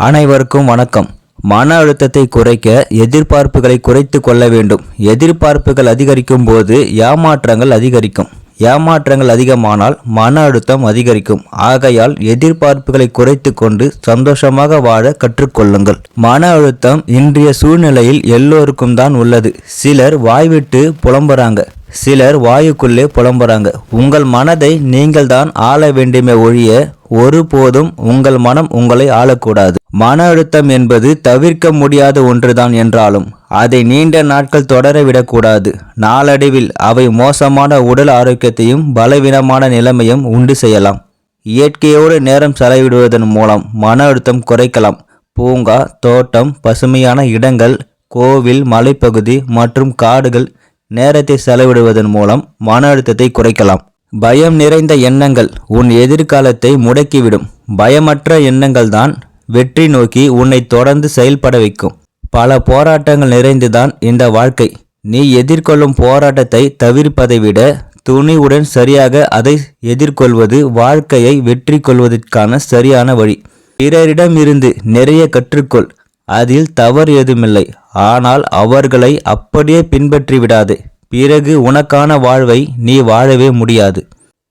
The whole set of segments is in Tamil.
அனைவருக்கும் வணக்கம். மன அழுத்தத்தை குறைக்க எதிர்பார்ப்புகளை குறைத்து கொள்ள வேண்டும். எதிர்பார்ப்புகள் அதிகரிக்கும் போது ஏமாற்றங்கள் அதிகரிக்கும். ஏமாற்றங்கள் அதிகமானால் மன அழுத்தம் அதிகரிக்கும். ஆகையால் எதிர்பார்ப்புகளை குறைத்து கொண்டு சந்தோஷமாக வாழ கற்றுக்கொள்ளுங்கள். மன அழுத்தம் இன்றைய சூழ்நிலையில் எல்லோருக்கும் தான் உள்ளது. சிலர் வாய்விட்டு புலம்புறாங்க, சிலர் வாயுக்குள்ளே புலம்புறாங்க. உங்கள் மனதை நீங்கள் தான் ஆள வேண்டுமே ஒழிய ஒருபோதும் உங்கள் மனம் உங்களை ஆளக்கூடாது. மன அழுத்தம் என்பது தவிர்க்க முடியாத ஒன்றுதான் என்றாலும் அதை நீண்ட நாட்கள் தொடரவிடக்கூடாது. நாளடைவில் அவை மோசமான உடல் ஆரோக்கியத்தையும் பலவீனமான நிலைமையும் உண்டு செய்யலாம். இயற்கையோடு நேரம் செலவிடுவதன் மூலம் மன அழுத்தம் குறைக்கலாம். பூங்கா, தோட்டம், பசுமையான இடங்கள், கோவில், மலைப்பகுதி மற்றும் காடுகள் நேரத்தை செலவிடுவதன் மூலம் மன அழுத்தத்தை குறைக்கலாம். பயம் நிறைந்த எண்ணங்கள் உன் எதிர்காலத்தை முடக்கிவிடும். பயமற்ற எண்ணங்கள் தான் வெற்றி நோக்கி உன்னை தொடர்ந்து செயல்பட வைக்கும். பல போராட்டங்கள் நிறைந்துதான் இந்த வாழ்க்கை. நீ எதிர்கொள்ளும் போராட்டத்தை தவிர்ப்பதை விட துணிவுடன் சரியாக அதை எதிர்கொள்வது வாழ்க்கையை வெற்றி கொள்வதற்கான சரியான வழி. பிறரிடம் இருந்து நிறைய கற்றுக்கொள். அதில் தவறு ஏதுமில்லை. ஆனால் அவர்களை அப்படியே பின்பற்றி விடாதே. பிறகு உனக்கான வாழ்வை நீ வாழவே முடியாது.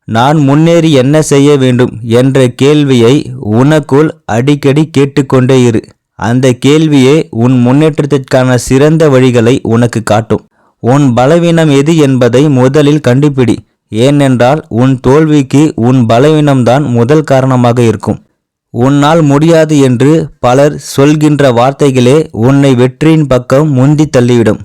நான் முன்னேறி என்ன செய்ய வேண்டும் என்ற கேள்வியை உனக்குள் அடிக்கடி கேட்டுக்கொண்டே இரு. அந்த கேள்வியே உன் முன்னேற்றத்திற்கான சிறந்த வழிகளை உனக்கு காட்டும். உன் பலவீனம் எது என்பதை முதலில் கண்டுபிடி. ஏனென்றால் உன் தோல்விக்கு உன் பலவீனம்தான் முதல் காரணமாக இருக்கும். உன்னால் முடியாது என்று பலர் சொல்கின்ற வார்த்தைகளே உன்னை வெற்றியின் பக்கம் முந்தி தள்ளிவிடும்.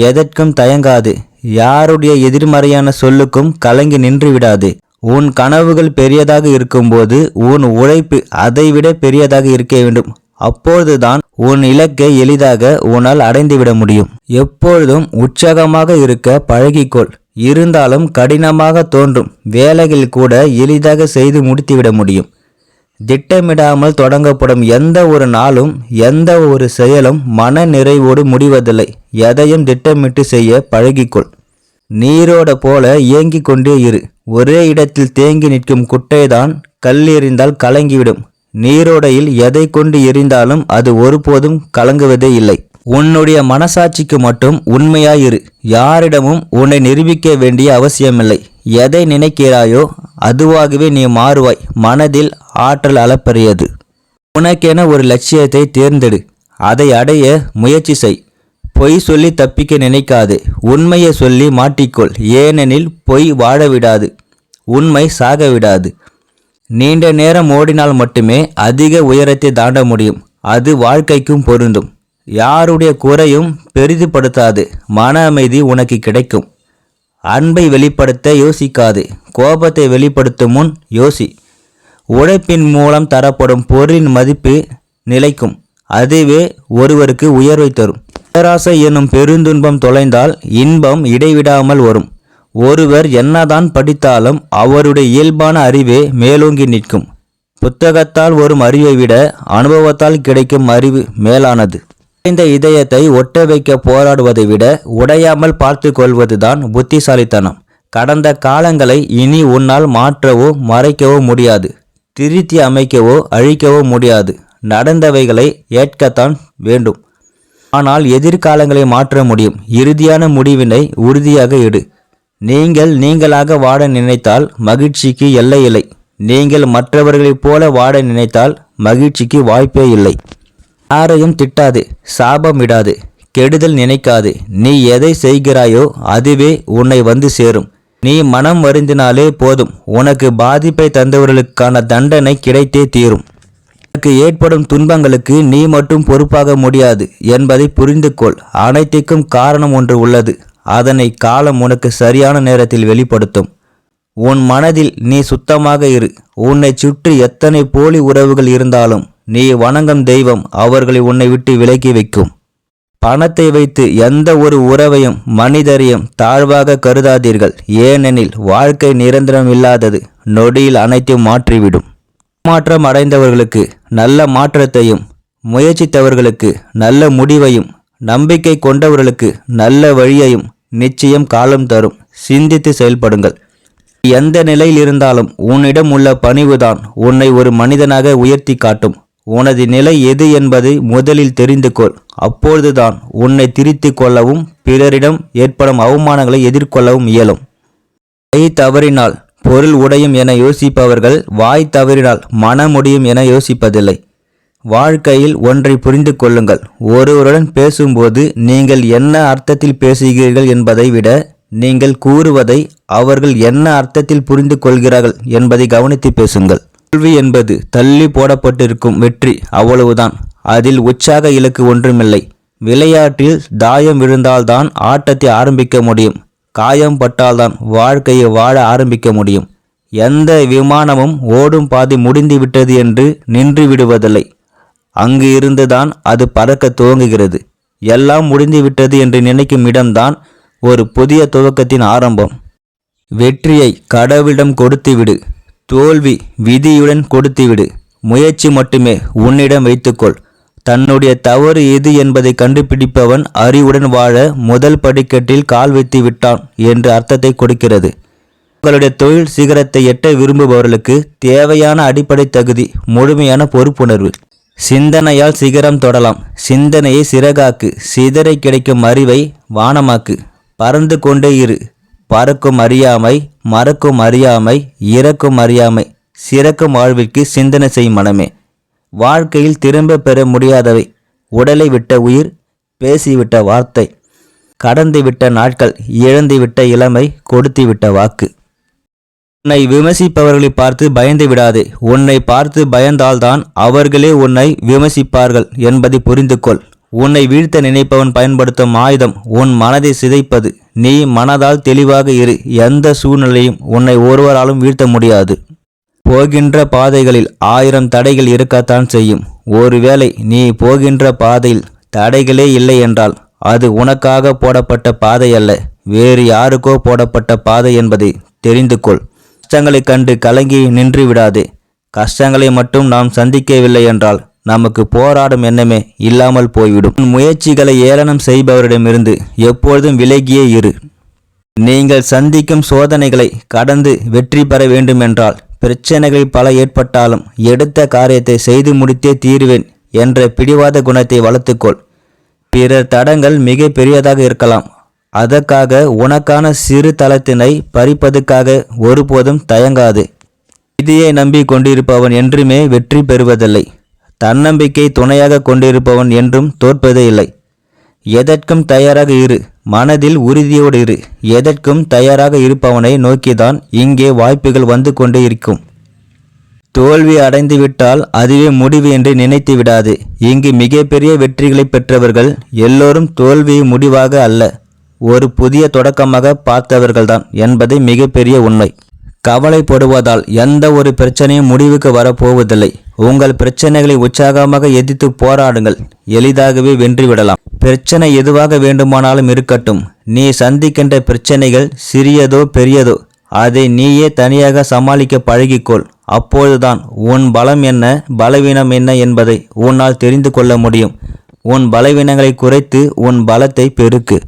எதற்கும் தயங்காது. யாருடைய எதிர்மறையான சொல்லுக்கும் கலங்கி நின்று விடாது. உன் கனவுகள் பெரியதாக இருக்கும்போது உன் உழைப்பு அதைவிட பெரியதாக இருக்க வேண்டும். அப்பொழுதுதான் உன் இலக்கை எளிதாக உன்னால் அடைந்துவிட முடியும். எப்பொழுதும் உற்சாகமாக இருக்க பழகிக்கொள். இருந்தாலும் கடினமாக தோன்றும் வேலைகள் கூட எளிதாக செய்து முடித்துவிட முடியும். திட்டமிடாமல் தொடங்கப்படும் எந்த ஒரு நாளும் எந்த ஒரு செயலும் மன நிறைவோடு முடிவதில்லை. எதையும் திட்டமிட்டு செய்ய பழகிக்கொள். நீரோட போல இயங்கிக் கொண்டே இரு. ஒரே இடத்தில் தேங்கி நிற்கும் குட்டைதான் கல் எறிந்தால் கலங்கிவிடும். நீரோடையில் எதை கொண்டு எறிந்தாலும் அது ஒருபோதும் கலங்குவதே இல்லை. உன்னுடைய மனசாட்சிக்கு மட்டும் உண்மையாயிரு. யாரிடமும் உன்னை நிரூபிக்க வேண்டிய அவசியமில்லை. எதை நினைக்கிறாயோ அதுவாகவே நீ மாறுவாய். மனதில் ஆற்றல் அளப்பரியது. உனக்கென ஒரு லட்சியத்தை தேர்ந்தெடு. அதை அடைய முயற்சி செய். பொய் சொல்லி தப்பிக்க நினைக்காதே. உண்மையை சொல்லி மாட்டிக்கொள். ஏனெனில் பொய் வாழ விடாது, உண்மை சாக விடாது. நீண்ட நேரம் ஓடினால் மட்டுமே அதிக உயரத்தை தாண்ட முடியும். அது வாழ்க்கைக்கும் பொருந்தும். யாருடைய குறையும் பெரிதுபடுத்தாது. மன அமைதி உனக்கு கிடைக்கும். அன்பை வெளிப்படுத்த யோசிக்காது. கோபத்தை வெளிப்படுத்தும் முன் யோசி. உழைப்பின் மூலம் தரப்படும் பொருளின் மதிப்பு நிலைக்கும். அதுவே ஒருவருக்கு உயர்வை தரும். பேராசை எனும் பெருந்துன்பம் தொலைந்தால் இன்பம் இடைவிடாமல் வரும். ஒருவர் என்னதான் படித்தாலும் அவருடைய இயல்பான அறிவே மேலோங்கி நிற்கும். புத்தகத்தால் வரும் அறிவை விட அனுபவத்தால் கிடைக்கும் அறிவு மேலானது. இந்த இதயத்தை ஒட்ட வைக்க போராடுவதை விட உடையாமல் பார்த்து கொள்வதுதான் புத்திசாலித்தனம். கடந்த காலங்களை இனி உன்னால் மாற்றவோ மறைக்கவோ முடியாது. திருத்தி அமைக்கவோ அழிக்கவோ முடியாது. நடந்தவைகளை ஏற்கத்தான் வேண்டும். ஆனால் எதிர்காலங்களை மாற்ற முடியும். இறுதியான முடிவினை உறுதியாக எடு. நீங்கள் நீங்களாக வாட நினைத்தால் மகிழ்ச்சிக்கு எல்லை இல்லை. நீங்கள் மற்றவர்களைப் போல வாட நினைத்தால் மகிழ்ச்சிக்கு வாய்ப்பே இல்லை. யாரையும் திட்டாதே, சாபம் விடாதே, கெடுதல் நினைக்காதே. நீ எதை செய்கிறாயோ அதுவே உன்னை வந்து சேரும். நீ மனம் வருந்தினாலே போதும். உனக்கு பாதிப்பை தந்தவர்களுக்கான தண்டனை கிடைத்தே தீரும். உனக்கு ஏற்படும் துன்பங்களுக்கு நீ மட்டும் பொறுப்பாக முடியாது என்பதை புரிந்து கொள். அனைத்திற்கும் காரணம் ஒன்று உள்ளது. அதனை காலம் உனக்கு சரியான நேரத்தில் வெளிப்படுத்தும். உன் மனதில் நீ சுத்தமாக இரு. உன்னை சுற்றி எத்தனை போலி உறவுகள் இருந்தாலும் நீ வணங்கும் தெய்வம் அவர்களை உன்னை விட்டு விலக்கி வைக்கும். பணத்தை வைத்து எந்த ஒரு உறவையும் மனிதரையும் தாழ்வாக கருதாதீர்கள். ஏனெனில் வாழ்க்கை நிரந்தரம் இல்லாதது. நொடியில் அனைத்தையும் மாற்றிவிடும். மாற்றம் அடைந்தவர்களுக்கு நல்ல மாற்றத்தையும், முயற்சித்தவர்களுக்கு நல்ல முடிவையும், நம்பிக்கை கொண்டவர்களுக்கு நல்ல வழியையும் நிச்சயம் காலம் தரும். சிந்தித்து செயல்படுங்கள். எந்த நிலையில் இருந்தாலும் உன்னிடம் உள்ள பணிவுதான் உன்னை ஒரு மனிதனாக உயர்த்தி காட்டும். உனது நிலை எது என்பதை முதலில் தெரிந்து கொள். அப்பொழுதுதான் உன்னை திருத்திக் கொள்ளவும் பிறரிடம் ஏற்படும் அவமானங்களை எதிர்கொள்ளவும் இயலும். கை தவறினால் பொருள் உடையும் என யோசிப்பவர்கள் வாய் தவறினால் மனம் முடியும் என யோசிப்பதில்லை. வாழ்க்கையில் ஒன்றை புரிந்து கொள்ளுங்கள். ஒருவருடன் பேசும்போது நீங்கள் என்ன அர்த்தத்தில் பேசுகிறீர்கள் என்பதை விட நீங்கள் கூறுவதை அவர்கள் என்ன அர்த்தத்தில் புரிந்து கொள்கிறார்கள் என்பதை கவனித்து பேசுங்கள். தோல்வி என்பது தள்ளி போடப்பட்டிருக்கும் வெற்றி, அவ்வளவுதான். அதில் உற்சாக இலக்கு ஒன்றுமில்லை. விளையாட்டில் தாயம் விழுந்தால்தான் ஆட்டத்தை ஆரம்பிக்க முடியும். காயம் பட்டால்தான் வாழ்க்கையை வாழ ஆரம்பிக்க முடியும். எந்த விமானமும் ஓடும் பாதை முடிந்து விட்டது என்று நின்று விடுவதில்லை. அங்கு இருந்துதான் அது பறக்க துவங்குகிறது. எல்லாம் முடிந்து விட்டது என்று நினைக்கும் இடம்தான் ஒரு புதிய துவக்கத்தின் ஆரம்பம். வெற்றியை கடவுளிடம் கொடுத்துவிடு. தோல்வி விதியுடன் கொடுத்துவிடு. முயற்சி மட்டுமே உன்னிடம் வைத்துக்கொள். தன்னுடைய தவறு எது என்பதை கண்டுபிடிப்பவன் அறிவுடன் வாழ முதல் படிக்கட்டில் கால் வைத்து விட்டான் என்று அர்த்தத்தை கொடுக்கிறது. உங்களுடைய தொழில் சிகரத்தை எட்ட விரும்புபவர்களுக்கு தேவையான அடிப்படை தகுதி முழுமையான பொறுப்புணர்வு. சிந்தனையால் சிகரம் தொடலாம். சிந்தனையை சிறகாக்கு. சிதறை கிடைக்கும் அறிவை வானமாக்கு. பறந்து கொண்டே இரு. பறக்கும் அறியாமை, மறக்கும் அறியாமை, இறக்கும் அறியாமை, சிறக்கும் வாழ்விற்கு சிந்தனை செய் மனமே. வாழ்க்கையில் திரும்ப பெற முடியாதவை உடலை விட்ட உயிர், பேசிவிட்ட வார்த்தை, கடந்துவிட்ட நாட்கள், இழந்துவிட்ட இளமை, கொடுத்துவிட்ட வாக்கு. உன்னை விமர்சிப்பவர்களை பார்த்து பயந்து விடாதே. உன்னை பார்த்து பயந்தால்தான் அவர்களே உன்னை விமர்சிப்பார்கள் என்பதை புரிந்து கொள். உன்னை வீழ்த்த நினைப்பவன் பயன்படுத்தும் ஆயுதம் உன் மனதை சிதைப்பது. நீ மனதால் தெளிவாக இரு. எந்த சூழ்நிலையும் உன்னை ஒருவராலும் வீழ்த்த முடியாது. போகின்ற பாதைகளில் 1000 தடைகள் இருக்கத்தான் செய்யும். ஒருவேளை நீ போகின்ற பாதையில் தடைகளே இல்லை என்றால் அது உனக்காக போடப்பட்ட பாதை அல்ல, வேறு யாருக்கோ போடப்பட்ட பாதை என்பதை தெரிந்து கொள். கஷ்டங்களைக் கண்டு கலங்கி நின்று விடாதே. கஷ்டங்களை மட்டும் நாம் சந்திக்கவில்லை என்றால் நமக்கு போராடும் எண்ணமே இல்லாமல் போய்விடும். முயற்சிகளை ஏளனம் செய்பவரிடமிருந்து எப்பொழுதும் விலகியே இரு. நீங்கள் சந்திக்கும் சோதனைகளை கடந்து வெற்றி பெற வேண்டுமென்றால் பிரச்சனைகள் பல ஏற்பட்டாலும் எடுத்த காரியத்தை செய்து முடித்தே தீருவேன் என்ற பிடிவாத குணத்தை வளர்த்துக்கொள். பிறர் தடங்கள் மிக பெரியதாக இருக்கலாம். அதற்காக உனக்கான சிறு தளத்தினை பறிப்பதற்காக ஒருபோதும் தயங்காது. விதியை நம்பி கொண்டிருப்பவன் என்றுமே வெற்றி பெறுவதில்லை. தன்னம்பிக்கை துணையாக கொண்டிருப்பவன் என்றும் தோற்பதே இல்லை. எதற்கும் தயாராக இரு. மனதில் உறுதியோடு இரு. எதற்கும் தயாராக இருப்பவனை நோக்கிதான் இங்கே வாய்ப்புகள் வந்து கொண்டே இருக்கும். தோல்வி அடைந்துவிட்டால் அதுவே முடிவு என்று நினைத்து விடாது. இங்கு மிகப்பெரிய வெற்றிகளை பெற்றவர்கள் எல்லோரும் தோல்வியை முடிவாக அல்ல, ஒரு புதிய தொடக்கமாக பார்த்தவர்கள்தான் என்பதை மிகப்பெரிய உண்மை. கவலைப்படுவதால் எந்த ஒரு பிரச்சனையும் முடிவுக்கு வரப்போவதில்லை. உங்கள் பிரச்சனைகளை உற்சாகமாக எதிர்த்து போராடுங்கள். எளிதாகவே வென்றுவிடலாம். பிரச்சனை எதுவாக வேண்டுமானாலும் இருக்கட்டும். நீ சந்திக்கின்ற பிரச்சனைகள் சிறியதோ பெரியதோ அதை நீயே தனியாக சமாளிக்க பழகிக்கொள். அப்போதுதான் உன் பலம் என்ன, பலவீனம் என்ன என்பதை உன்னால் தெரிந்து கொள்ள முடியும். உன் பலவீனங்களை குறைத்து உன் பலத்தை பெருக்கு.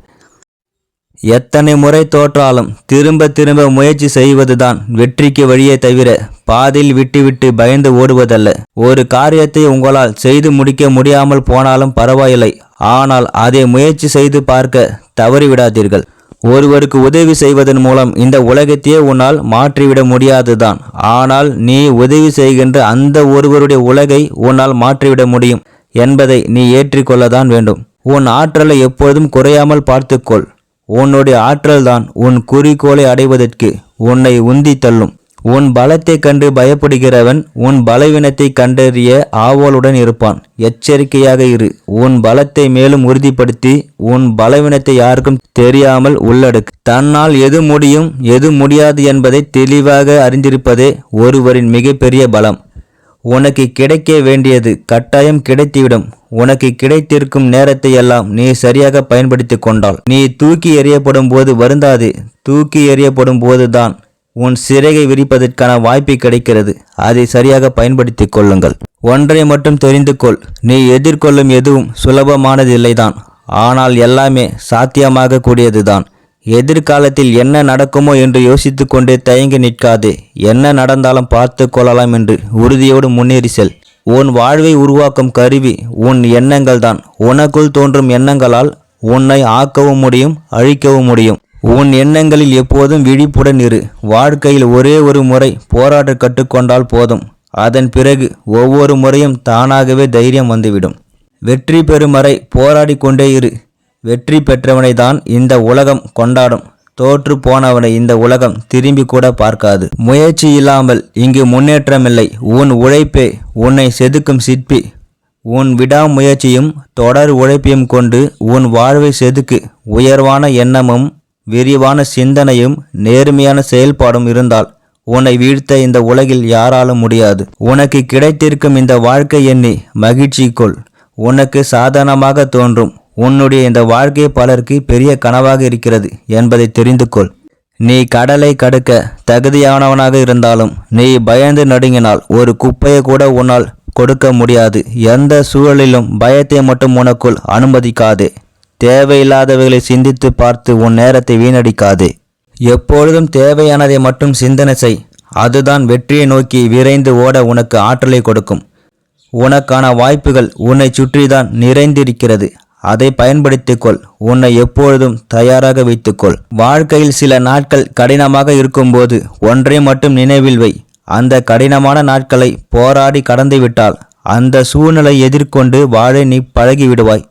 எத்தனை முறை தோற்றாலும் திரும்ப திரும்ப முயற்சி செய்வதுதான் வெற்றிக்கு வழியே தவிர பாதியில் விட்டுவிட்டு பயந்து ஓடுவதல்ல. ஒரு காரியத்தை உங்களால் செய்து முடிக்க முடியாமல் போனாலும் பரவாயில்லை, ஆனால் அதை முயற்சி செய்து பார்க்க தவறிவிடாதீர்கள். ஒருவருக்கு உதவி செய்வதன் மூலம் இந்த உலகத்தையே உன்னால் மாற்றிவிட முடியாதுதான். ஆனால் நீ உதவி செய்கின்ற அந்த ஒருவருடைய உலகை உன்னால் மாற்றிவிட முடியும் என்பதை நீ ஏற்றிக்கொள்ளதான் வேண்டும். உன் ஆற்றலை எப்பொழுதும் குறையாமல் பார்த்துக்கொள். உன்னுடைய ஆற்றல்தான் உன் குறிக்கோளை அடைவதற்கு உன்னை உந்தி தள்ளும். உன் பலத்தை கண்டு பயப்படுகிறவன் உன் பலவீனத்தை கண்டறிய ஆவலுடன் இருப்பான். எச்சரிக்கையாக இரு. உன் பலத்தை மேலும் உறுதிப்படுத்தி உன் பலவீனத்தை யாருக்கும் தெரியாமல் உள்ளடக்கு. தன்னால் எது முடியும் எது முடியாது என்பதை தெளிவாக அறிந்திருப்பதே ஒருவரின் மிகப்பெரிய பலம். உனக்கு கிடைக்க வேண்டியது கட்டாயம் கிடைத்துவிடும். உனக்கு கிடைத்திருக்கும் நேரத்தை எல்லாம் நீ சரியாக பயன்படுத்தி கொண்டால் நீ தூக்கி எறியப்படும் போது வருந்தாதே. தூக்கி எறியப்படும் போதுதான் உன் சிறகை விரிப்பதற்கான வாய்ப்பு கிடைக்கிறது. அதை சரியாக பயன்படுத்தி கொள்ளுங்கள். ஒன்றை மட்டும் தெரிந்து கொள். நீ எதிர்கொள்ளும் எதுவும் சுலபமானது இல்லைதான், ஆனால் எல்லாமே சாத்தியமாக கூடியதுதான். எதிர்காலத்தில் என்ன நடக்குமோ என்று யோசித்து கொண்டே தயங்கி நிற்காதே. என்ன நடந்தாலும் பார்த்து கொள்ளலாம் என்று உறுதியோடு முன்னேறி செல். உன் வாழ்வை உருவாக்கும் கருவி உன் எண்ணங்கள்தான். உனக்குள் தோன்றும் எண்ணங்களால் உன்னை ஆக்கவும் முடியும், அழிக்கவும் முடியும். உன் எண்ணங்களில் எப்போதும் விழிப்புடன் இரு. வாழ்க்கையில் ஒரே ஒரு முறை போராட கற்றுக்கொண்டால் போதும். அதன் பிறகு ஒவ்வொரு முறையும் தானாகவே தைரியம் வந்துவிடும். வெற்றி பெறும் வரை போராடி கொண்டே இரு. வெற்றி பெற்றவனை தான் இந்த உலகம் கொண்டாடும். தோற்று போனவனை இந்த உலகம் திரும்பி கூட பார்க்காது. முயற்சி இல்லாமல் இங்கு முன்னேற்றமில்லை. உன் உழைப்பே உன்னை செதுக்கும் சிற்பி. உன் விடாமுயற்சியும் தொடர் உழைப்பையும் கொண்டு உன் வாழ்வை செதுக்கு. உயர்வான எண்ணமும் விரிவான சிந்தனையும் நேர்மையான செயல்பாடும் இருந்தால் உன்னை வீழ்த்த இந்த உலகில் யாராலும் முடியாது. உனக்கு கிடைத்திருக்கும் இந்த வாழ்க்கை எண்ணி மகிழ்ச்சி கொள். உனக்கு சாதாரணமாக தோன்றும் உன்னுடைய இந்த வாழ்க்கை பலருக்கு பெரிய கனவாக இருக்கிறது என்பதை தெரிந்து கொள். நீ கடலை கடக்க தகுதியானவனாக இருந்தாலும் நீ பயந்து நடுங்கினால் ஒரு குப்பையை கூட உன்னால் கொடுக்க முடியாது. எந்த சூழலிலும் பயத்தை மட்டும் உனக்குள் அனுமதிக்காதே. தேவையில்லாதவைகளை சிந்தித்து பார்த்து உன் நேரத்தை வீணடிக்காதே. எப்பொழுதும் தேவையானதை மட்டும் சிந்தனை செய். அதுதான் வெற்றியை நோக்கி விரைந்து ஓட உனக்கு ஆற்றலை கொடுக்கும். உனக்கான வாய்ப்புகள் உன்னை சுற்றிதான் நிறைந்திருக்கிறது. அதை பயன்படுத்திக்கொள். உன்னை எப்பொழுதும் தயாராக வைத்துக்கொள். வாழ்க்கையில் சில நாட்கள் கடினமாக இருக்கும்போது ஒன்றை மட்டும் நினைவில் வை. அந்த கடினமான நாட்களை போராடி கடந்துவிட்டால் அந்த சூழ்நிலை எதிர்கொண்டு வாழ நீ பழகிவிடுவாய்.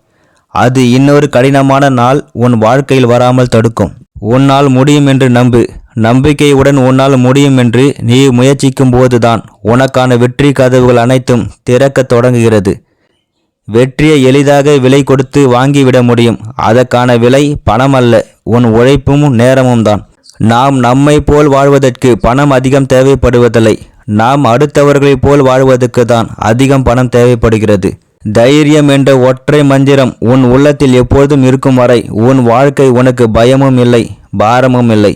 அது இன்னொரு கடினமான நாள் உன் வாழ்க்கையில் வராமல் தடுக்கும். உன்னால் முடியும் என்று நம்பு. நம்பிக்கையுடன் உன்னால் முடியும் என்று நீ முயற்சிக்கும் போதுதான் உனக்கான வெற்றி கதவுகள் அனைத்தும் திறக்க தொடங்குகிறது. வெற்றியை எளிதாக விலை கொடுத்து வாங்கிவிட முடியும். அதற்கான விலை பணம் அல்ல, உன் உழைப்பும் நேரமும் தான். நாம் நம்மை போல் வாழ்வதற்கு பணம் அதிகம் தேவைப்படுவதில்லை. நாம் அடுத்தவர்களைப் போல் வாழ்வதற்கு தான் அதிகம் பணம் தேவைப்படுகிறது. தைரியம் என்ற ஒற்றை மந்திரம் உன் உள்ளத்தில் எப்பொழுதும் இருக்கும் வரை உன் வாழ்க்கை உனக்கு பயமும் இல்லை, பாரமும் இல்லை.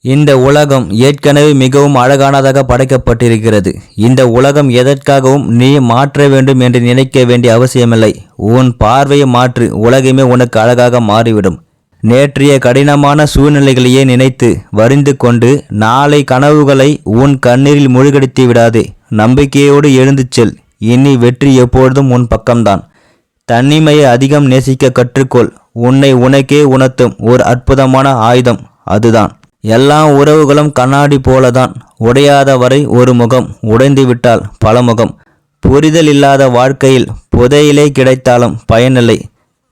இந்த உலகம் ஏற்கனவே மிகவும் அழகானதாக படைக்கப்பட்டிருக்கிறது. இந்த உலகம் எதற்காகவும் நீ மாற்ற வேண்டும் என்று நினைக்க வேண்டிய அவசியமில்லை. உன் பார்வையை மாற்று, உலகமே உனக்கு அழகாக மாறிவிடும். நேற்றைய கடினமான சூழ்நிலைகளையே நினைத்து வரிந்து கொண்டு நாளை கனவுகளை உன் கண்ணீரில் மூழ்கடித்து விடாதே. நம்பிக்கையோடு எழுந்து செல். இனி வெற்றி எப்பொழுதும் உன் பக்கம்தான். தனிமையை அதிகம் நேசிக்க கற்றுக்கொள். உன்னை உனக்கே உணர்த்தும் ஒரு அற்புதமான ஆயுதம் அதுதான். எல்லா உறவுகளும் கண்ணாடி போலதான். உடையாத வரை ஒரு முகம், உடைந்துவிட்டால் பல முகம். புரிதல் இல்லாத வாழ்க்கையில் புதையிலே கிடைத்தாலும் பயனில்லை.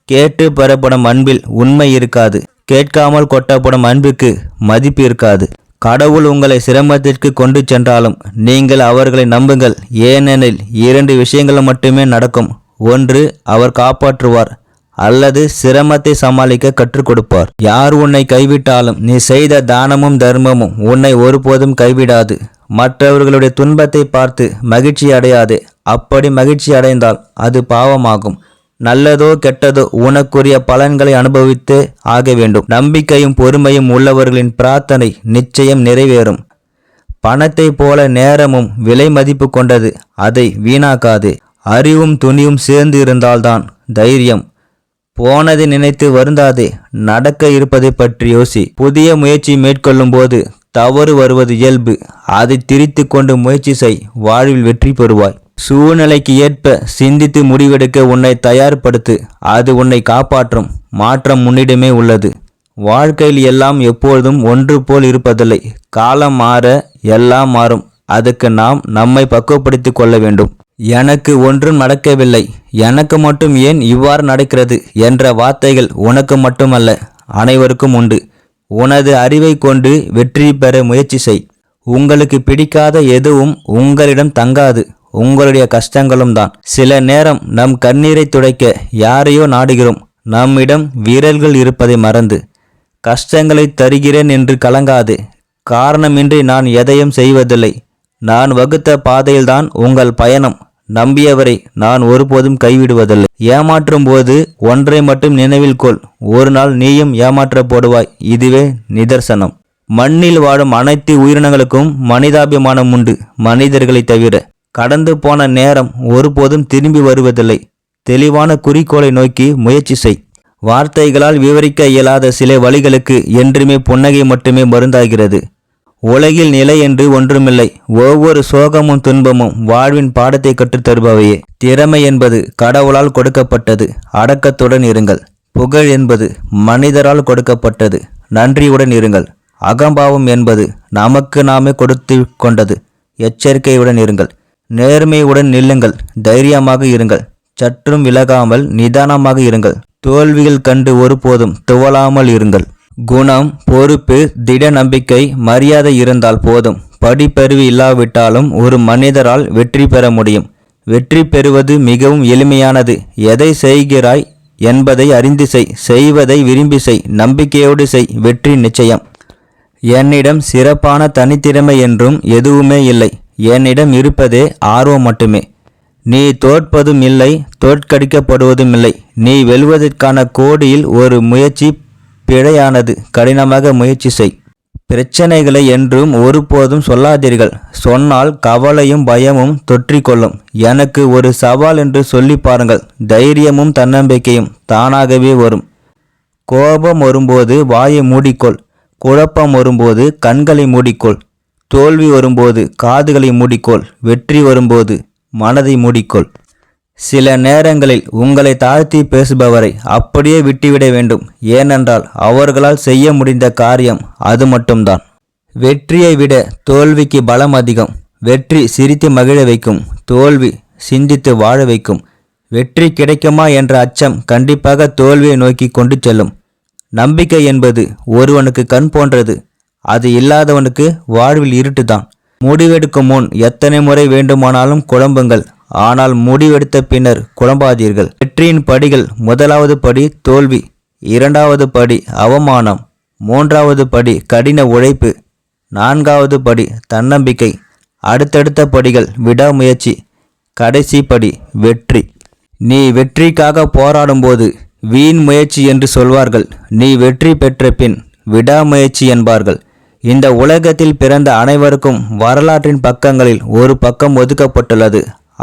கேட்டு பெறப்படும் அன்பில் உண்மை இருக்காது. கேட்காமல் கொட்டப்படும் அன்புக்கு மதிப்பு இருக்காது. கடவுள் உங்களை சிரமத்திற்கு கொண்டு சென்றாலும் நீங்கள் அவர்களை நம்புங்கள். ஏனெனில் 2 விஷயங்கள் மட்டுமே நடக்கும். ஒன்று, அவர் காப்பாற்றுவார், அல்லது சிரமத்தை சமாளிக்க கற்றுக் கொடுப்பார். யார் உன்னை கைவிட்டாலும் நீ செய்த தானமும் தர்மமும் உன்னை ஒருபோதும் கைவிடாது. மற்றவர்களுடைய துன்பத்தை பார்த்து மகிழ்ச்சி அடையாதே. அப்படி மகிழ்ச்சி அடைந்தால் அது பாவமாகும். நல்லதோ கெட்டதோ உனக்குரிய பலன்களை அனுபவித்தே ஆக வேண்டும். நம்பிக்கையும் பொறுமையும் உள்ளவர்களின் பிரார்த்தனை நிச்சயம் நிறைவேறும். பணத்தை போல நேரமும் விலை மதிப்பு கொண்டது. அதை வீணாக்காதே. அறிவும் துணியும் சேர்ந்து இருந்தால்தான் தைரியம். போனதை நினைத்து வருந்தாதே. நடக்க இருப்பதை பற்றி யோசி. புதிய முயற்சி மேற்கொள்ளும் போது தவறு வருவது இயல்பு. அதை திரித்து கொண்டு முயற்சி செய். வாழ்வில் வெற்றி பெறுவாய். சூழ்நிலைக்கு ஏற்ப சிந்தித்து முடிவெடுக்க உன்னை தயார்படுத்து. அது உன்னை காப்பாற்றும். மாற்றம் முன்னிடமே உள்ளது. வாழ்க்கையில் எல்லாம் எப்பொழுதும் ஒன்று போல் இருப்பதில்லை. காலம் மாற எல்லாம் மாறும். அதுக்கு நாம் நம்மை பக்குவப்படுத்தி கொள்ள வேண்டும். எனக்கு ஒன்றும் நடக்கவில்லை, எனக்கு மட்டும் ஏன் இவ்வாறு நடக்கிறது என்ற வார்த்தைகள் உனக்கு மட்டுமல்ல, அனைவருக்கும் உண்டு. உனது அறிவை கொண்டு வெற்றி பெற முயற்சி செய். உங்களுக்கு பிடிக்காத எதுவும் உங்களிடம் தங்காது. உங்களுடைய கஷ்டங்களும் தான். சில நேரம் நம் கண்ணீரை துடைக்க யாரையோ நாடுகிறோம். நம்மிடம் வீரர்கள் இருப்பதை மறந்து. கஷ்டங்களை தருகிறேன் என்று கலங்காதே. காரணமின்றி நான் எதையும் செய்வதில்லை. நான் வகுத்த பாதையில்தான் உங்கள் பயணம். நம்பியவரை நான் ஒருபோதும் கைவிடுவதில்லை. ஏமாற்றும் போது ஒன்றை மட்டும் நினைவில் கொள். ஒரு நாள் நீயும் ஏமாற்றப்படுவாய். இதுவே நிதர்சனம். மண்ணில் வாழும் அனைத்து உயிரினங்களுக்கும் மனிதாபிமானம் உண்டு, மனிதர்களை தவிர. கடந்து போன நேரம் ஒருபோதும் திரும்பி வருவதில்லை. தெளிவான குறிக்கோளை நோக்கி முயற்சி செய். வார்த்தைகளால் விவரிக்க இயலாத சில வழிகளுக்கு என்றுமே புன்னகை மட்டுமே மருந்தாகிறது. உலகில் நிலை என்று ஒன்றுமில்லை. ஒவ்வொரு சோகமும் துன்பமும் வாழ்வின் பாடத்தை கற்றுத் தருபவையே. திறமை என்பது கடவுளால் கொடுக்கப்பட்டது, அடக்கத்துடன் இருங்கள். புகழ் என்பது மனிதரால் கொடுக்கப்பட்டது, நன்றியுடன் இருங்கள். அகம்பாவம் என்பது நமக்கு நாமே கொடுத்து கொண்டது, எச்சரிக்கையுடன் இருங்கள். நேர்மையுடன் நில்லுங்கள், தைரியமாக இருங்கள். சற்றும் விலகாமல் நிதானமாக இருங்கள். தோல்விகள் கண்டு ஒருபோதும் துவளாமல் இருங்கள். குணம், பொறுப்பு, திட நம்பிக்கை, மரியாதை இருந்தால் போதும். படிப்பறிவு இல்லாவிட்டாலும் ஒரு மனிதரால் வெற்றி பெற முடியும். வெற்றி பெறுவது மிகவும் எளிமையானது. எதை செய்கிறாய் என்பதை அறிந்து செய், செய்வதை விரும்பி செய், நம்பிக்கையோடு செய், வெற்றி நிச்சயம். என்னிடம் சிறப்பான தனித்திறமை என்றும் எதுவுமே இல்லை. என்னிடம் இருப்பதே ஆர்வம் மட்டுமே. நீ தோற்பதும் இல்லை, தோற்கடிக்கப்படுவதும் இல்லை. நீ வெல்வதற்கான கோடியில் ஒரு முயற்சி பிழையானது. கடினமாக முயற்சி செய். பிரச்சனைகளை என்றும் ஒருபோதும் சொல்லாதீர்கள். சொன்னால் கவலையும் பயமும் தொற்றிக்கொள்ளும். எனக்கு ஒரு சவால் என்று சொல்லி பாருங்கள். தைரியமும் தன்னம்பிக்கையும் தானாகவே வரும். கோபம் வரும்போது வாயை மூடிக்கொள். குழப்பம் வரும்போது கண்களை மூடிக்கொள். தோல்வி வரும்போது காதுகளை மூடிக்கொள். வெற்றி வரும்போது மனதை மூடிக்கொள். சில நேரங்களில் உங்களை தாழ்த்தி பேசுபவரை அப்படியே விட்டுவிட வேண்டும். ஏனென்றால் அவர்களால் செய்ய முடிந்த காரியம் அது மட்டும்தான். வெற்றியை விட தோல்விக்கு பலம் அதிகம். வெற்றி சிரித்து மகிழ வைக்கும், தோல்வி சிந்தித்து வாழ வைக்கும். வெற்றி கிடைக்குமா என்ற அச்சம் கண்டிப்பாக தோல்வியை நோக்கி கொண்டு செல்லும். நம்பிக்கை என்பது ஒருவனுக்கு கண் போன்றது, அது இல்லாதவனுக்கு வாழ்வில் இருட்டுதான். முடிவெடுக்கும் முன் எத்தனை முறை வேண்டுமானாலும் குழம்புங்கள், ஆனால் முடிவெடுத்த பின்னர் குழம்பாதீர்கள். வெற்றியின் படிகள்: முதலாவது படி தோல்வி, இரண்டாவது படி அவமானம், மூன்றாவது படி கடின உழைப்பு, நான்காவது படி தன்னம்பிக்கை, அடுத்தடுத்த படிகள் விடாமுயற்சி, கடைசி படி வெற்றி. நீ வெற்றிக்காக போராடும்போது வீண் முயற்சி என்று சொல்வார்கள். நீ வெற்றி பெற்ற பின் விடாமுயற்சி என்பார்கள். இந்த உலகத்தில் பிறந்த அனைவருக்கும் வரலாற்றின் பக்கங்களில் ஒரு பக்கம் ஒதுக்கப்பட்டுள்ளது.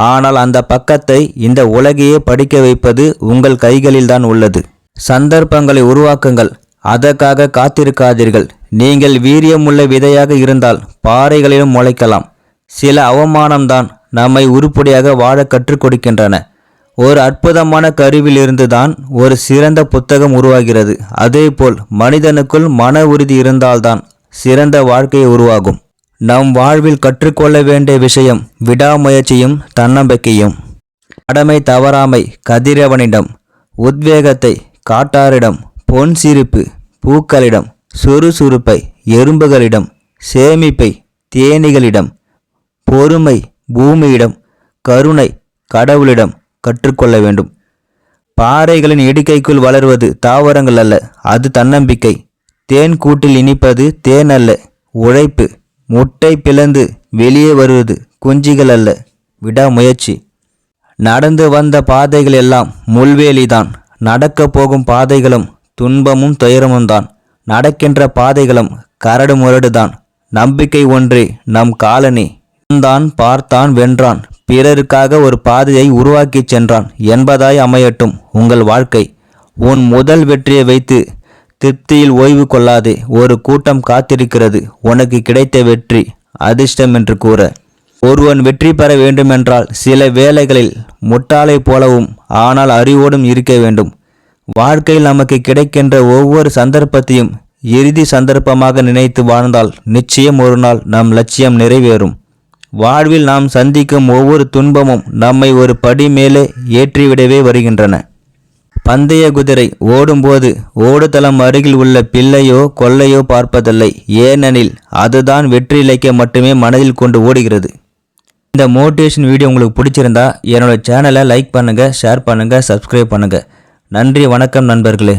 ஆனால் அந்த பக்கத்தை இந்த உலகையே படிக்க வைப்பது உங்கள் கைகளில்தான் உள்ளது. சந்தர்ப்பங்களை உருவாக்குங்கள், அதற்காக காத்திருக்காதீர்கள். நீங்கள் வீரியமுள்ள விதையாக இருந்தால் பாறைகளிலும் முளைக்கலாம். சில அவமானம்தான் நம்மை உருப்படியாக வாழ கற்றுக் கொடுக்கின்றன. ஒரு அற்புதமான கருவிலிருந்து தான் ஒரு சிறந்த புத்தகம் உருவாகிறது. அதேபோல் மனிதனுக்குள் மன உறுதி இருந்தால்தான் சிறந்த வாழ்க்கை உருவாகும். நம் வாழ்வில் கற்றுக்கொள்ள வேண்டிய விஷயம் விடாமுயற்சியும் தன்னம்பிக்கையும். கடமை தவறாமை கதிரவனிடம், உத்வேகத்தை காட்டாரிடம், பொன் சிரிப்பு பூக்களிடம், சுறுசுறுப்பை எறும்புகளிடம், சேமிப்பை தேனீகளிடம், பொறுமை பூமியிடம், கருணை கடவுளிடம் கற்றுக்கொள்ள வேண்டும். பாறைகளின் இடுக்கைக்குள் வளர்வது தாவரங்கள் அல்ல, அது தன்னம்பிக்கை. தேன் கூட்டில் இனிப்பது தேன் அல்ல, உழைப்பு. முட்டை பிளந்து வெளியே வருவது குஞ்சுகள் அல்ல, விடாமுயற்சி. நடந்து வந்த பாதைகள் எல்லாம் முள்வேலிதான். நடக்கப் போகும் பாதைகளும் துன்பமும் துயரமும் தான். நடக்கின்ற பாதைகளும் கரடு முரடுதான். நம்பிக்கை ஒன்றே நம் காலனி. தான் பார்த்தான் வென்றான், பிறருக்காக ஒரு பாதையை உருவாக்கி சென்றான் என்பதாய் அமையட்டும் உங்கள் வாழ்க்கை. உன் முதல் வெற்றியை வைத்து திருப்தியில் ஓய்வு கொள்ளாதே. ஒரு கூட்டம் காத்திருக்கிறது உனக்கு கிடைத்த வெற்றி அதிர்ஷ்டம் என்று கூற. ஒருவன் வெற்றி பெற வேண்டுமென்றால் சில வேளைகளில் முட்டாளை போலவும் ஆனால் அறிவோடும் இருக்க வேண்டும். வாழ்க்கையில் நமக்கு கிடைக்கின்ற ஒவ்வொரு சந்தர்ப்பத்தையும் இறுதி சந்தர்ப்பமாக நினைத்து வாழ்ந்தால் நிச்சயம் ஒரு நாள் நம் லட்சியம் நிறைவேறும். வாழ்வில் நாம் சந்திக்கும் ஒவ்வொரு துன்பமும் நம்மை ஒரு படி மேலே ஏற்றிவிடவே வருகின்றன. பந்தய குதிரை ஓடும்போது ஓடுதளம் அருகில் உள்ள பிள்ளையோ கொள்ளையோ பார்ப்பதில்லை. ஏனெனில் அதுதான் வெற்றி இலக்கை மட்டுமே மனதில் கொண்டு ஓடுகிறது. இந்த மோட்டிவேஷன் வீடியோ உங்களுக்கு பிடிச்சிருந்தா என்னோட சேனலை லைக் பண்ணுங்கள், ஷேர் பண்ணுங்கள், சப்ஸ்கிரைப் பண்ணுங்கள். நன்றி, வணக்கம் நண்பர்களே.